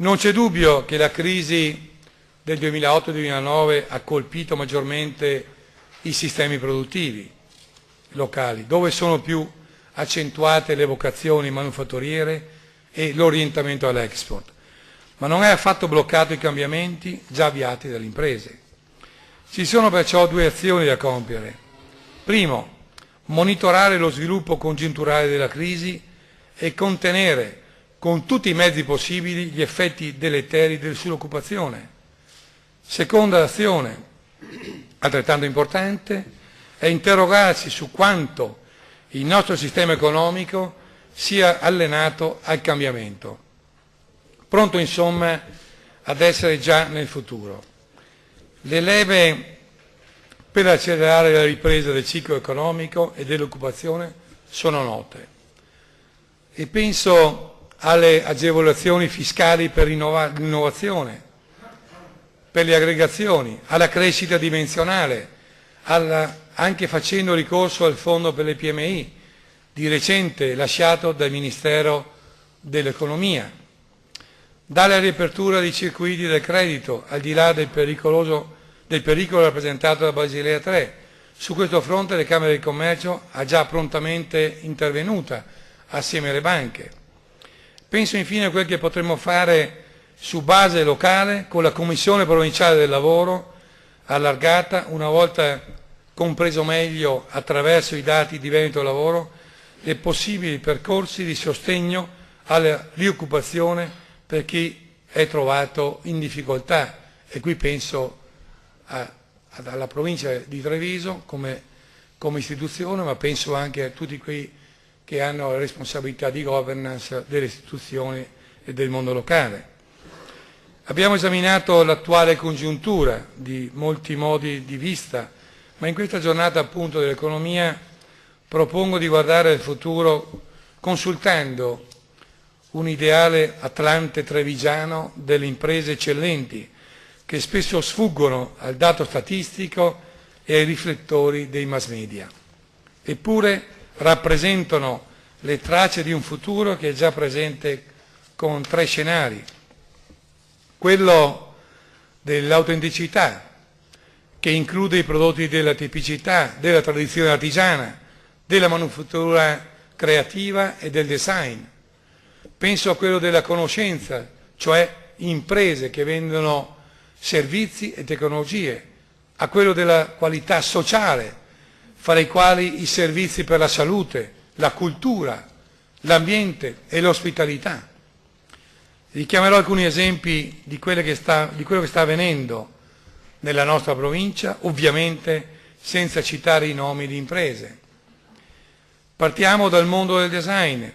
Non c'è dubbio che la crisi del 2008-2009 ha colpito maggiormente i sistemi produttivi locali, dove sono più accentuate le vocazioni manufatturiere e l'orientamento all'export, ma non ha affatto bloccato i cambiamenti già avviati dalle imprese. Ci sono perciò due azioni da compiere. Primo, monitorare lo sviluppo congiunturale della crisi e contenere con tutti i mezzi possibili gli effetti deleteri sull'occupazione. Seconda azione, altrettanto importante, è interrogarsi su quanto il nostro sistema economico sia allenato al cambiamento, pronto insomma ad essere già nel futuro. Le leve per accelerare la ripresa del ciclo economico e dell'occupazione sono note e penso alle agevolazioni fiscali per l'innovazione, per le aggregazioni, alla crescita dimensionale, anche facendo ricorso al fondo per le PMI, di recente lasciato dal Ministero dell'Economia, dalle riapertura dei circuiti del credito, al di là del pericolo rappresentato da Basilea 3. Su questo fronte le Camere di Commercio ha già prontamente intervenuta assieme alle banche. Penso infine a quel che potremmo fare su base locale con la Commissione provinciale del lavoro allargata, una volta compreso meglio attraverso i dati di Veneto Lavoro, dei possibili percorsi di sostegno alla rioccupazione per chi è trovato in difficoltà. E qui penso alla provincia di Treviso come istituzione, ma penso anche a tutti quei che hanno la responsabilità di governance delle istituzioni e del mondo locale. Abbiamo esaminato l'attuale congiuntura di molti modi di vista, ma in questa giornata appunto dell'economia propongo di guardare al futuro consultando un ideale atlante trevigiano delle imprese eccellenti che spesso sfuggono al dato statistico e ai riflettori dei mass media. Eppure rappresentano le tracce di un futuro che è già presente con 3 scenari. Quello dell'autenticità, che include i prodotti della tipicità, della tradizione artigiana, della manifattura creativa e del design. Penso a quello della conoscenza, cioè imprese che vendono servizi e tecnologie, a quello della qualità sociale, fra i quali i servizi per la salute, la cultura, l'ambiente e l'ospitalità. Richiamerò alcuni esempi di quello che sta avvenendo nella nostra provincia, ovviamente senza citare i nomi di imprese. Partiamo dal mondo del design,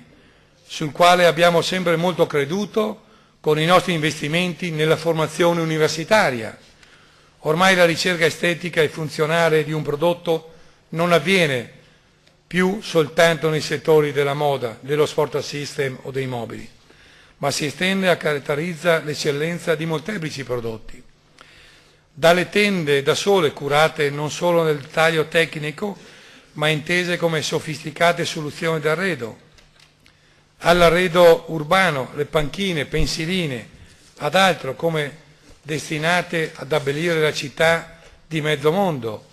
sul quale abbiamo sempre molto creduto con i nostri investimenti nella formazione universitaria. Ormai la ricerca estetica e funzionale di un prodotto non avviene più soltanto nei settori della moda, dello sport system o dei mobili, ma si estende e caratterizza l'eccellenza di molteplici prodotti. Dalle tende da sole curate non solo nel dettaglio tecnico, ma intese come sofisticate soluzioni d'arredo, all'arredo urbano, le panchine, pensiline, ad altro come destinate ad abbellire la città di mezzo mondo,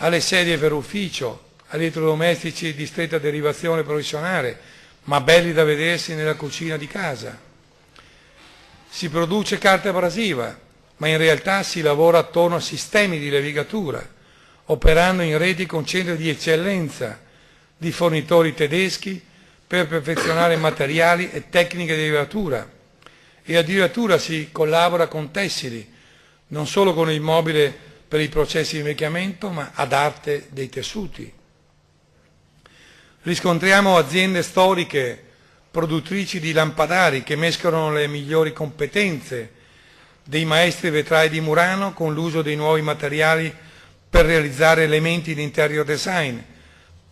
alle sedie per ufficio, agli elettrodomestici di stretta derivazione professionale, ma belli da vedersi nella cucina di casa. Si produce carta abrasiva, ma in realtà si lavora attorno a sistemi di levigatura, operando in reti con centri di eccellenza di fornitori tedeschi per perfezionare materiali e tecniche di levigatura. E addirittura si collabora con tessili, non solo con il mobile per i processi di invecchiamento, ma ad arte dei tessuti. Riscontriamo aziende storiche produttrici di lampadari che mescolano le migliori competenze dei maestri vetrai di Murano con l'uso dei nuovi materiali per realizzare elementi di interior design,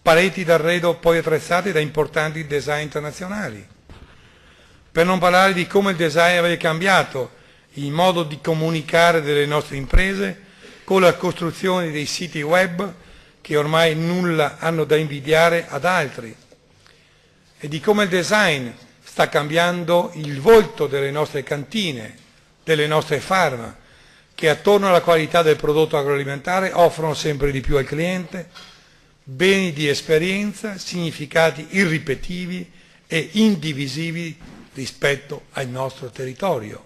pareti d'arredo poi attrezzate da importanti design internazionali. Per non parlare di come il design aveva cambiato il modo di comunicare delle nostre imprese con la costruzione dei siti web che ormai nulla hanno da invidiare ad altri, e di come il design sta cambiando il volto delle nostre cantine, delle nostre farm, che attorno alla qualità del prodotto agroalimentare offrono sempre di più al cliente beni di esperienza, significati irripetibili e indivisibili rispetto al nostro territorio.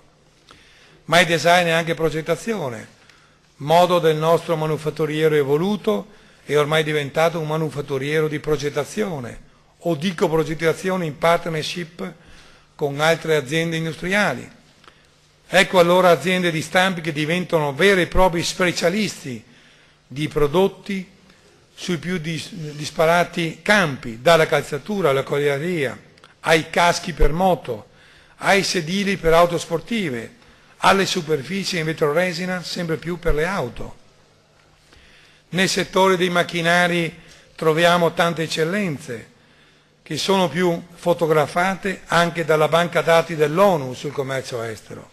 Ma il design è anche progettazione, modo del nostro manufatturiero evoluto è ormai diventato un manufatturiero di progettazione o dico progettazione in partnership con altre aziende industriali. Ecco allora aziende di stampi che diventano veri e propri specialisti di prodotti sui più disparati campi, dalla calzatura alla coglieria, ai caschi per moto, ai sedili per auto sportive, alle superfici in vetroresina sempre più per le auto. Nel settore dei macchinari troviamo tante eccellenze che sono più fotografate anche dalla banca dati dell'ONU sul commercio estero.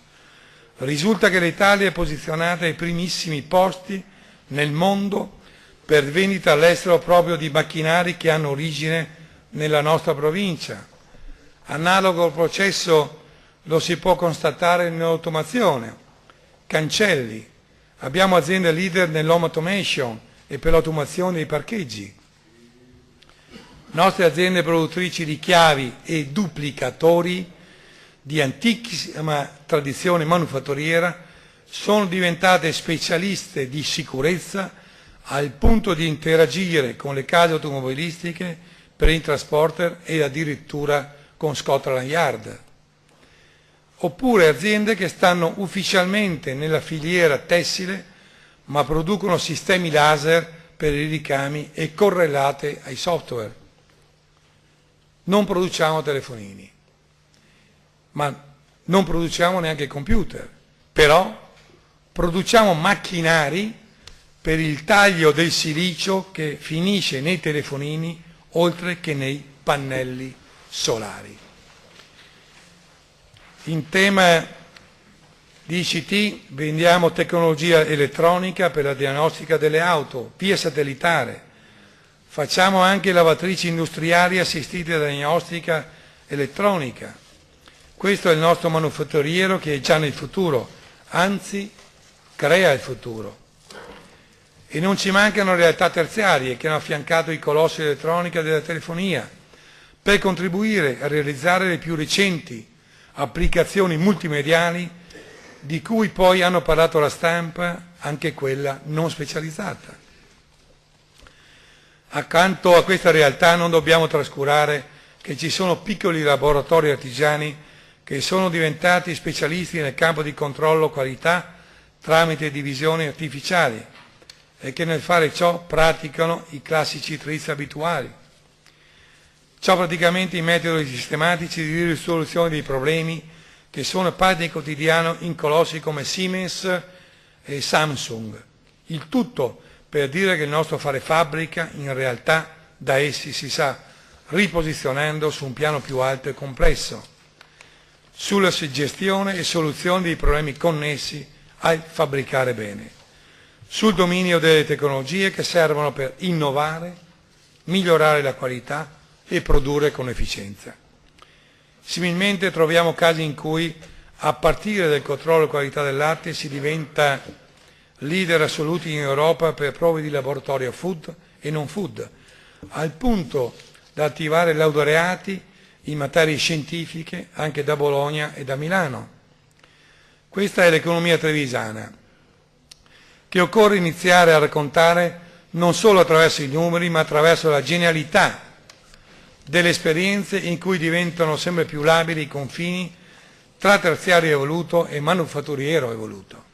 Risulta che l'Italia è posizionata ai primissimi posti nel mondo per vendita all'estero proprio di macchinari che hanno origine nella nostra provincia. Analogo processo lo si può constatare nell'automazione, cancelli, abbiamo aziende leader nell'home automation e per l'automazione dei parcheggi. Nostre aziende produttrici di chiavi e duplicatori di antichissima tradizione manufatturiera sono diventate specialiste di sicurezza al punto di interagire con le case automobilistiche per il transporter e addirittura con Scotland Yard. Oppure aziende che stanno ufficialmente nella filiera tessile ma producono sistemi laser per i ricami e correlate ai software. Non produciamo telefonini, ma non produciamo neanche computer, però produciamo macchinari per il taglio del silicio che finisce nei telefonini oltre che nei pannelli solari. In tema di ICT vendiamo tecnologia elettronica per la diagnostica delle auto, via satellitare. Facciamo anche lavatrici industriali assistite da diagnostica elettronica. Questo è il nostro manufatturiero che è già nel futuro, anzi crea il futuro. E non ci mancano realtà terziarie che hanno affiancato i colossi dell'elettronica e della telefonia per contribuire a realizzare le più recenti applicazioni multimediali di cui poi hanno parlato la stampa, anche quella non specializzata. Accanto a questa realtà non dobbiamo trascurare che ci sono piccoli laboratori artigiani che sono diventati specialisti nel campo di controllo qualità tramite divisioni artificiali e che nel fare ciò praticano i classici trizzi abituali. Ciò praticamente i metodi sistematici di risoluzione dei problemi che sono parte del quotidiano in colossi come Siemens e Samsung. Il tutto per dire che il nostro fare fabbrica in realtà da essi si sta riposizionando su un piano più alto e complesso, sulla gestione e soluzione dei problemi connessi al fabbricare bene, sul dominio delle tecnologie che servono per innovare, migliorare la qualità e produrre con efficienza. Similmente troviamo casi in cui a partire dal controllo e qualità del latte si diventa leader assoluti in Europa per prove di laboratorio food e non food, al punto da attivare laureati in materie scientifiche anche da Bologna e da Milano. Questa è l'economia trevisana, che occorre iniziare a raccontare non solo attraverso i numeri, ma attraverso la genialità delle esperienze in cui diventano sempre più labili i confini tra terziario evoluto e manufatturiero evoluto.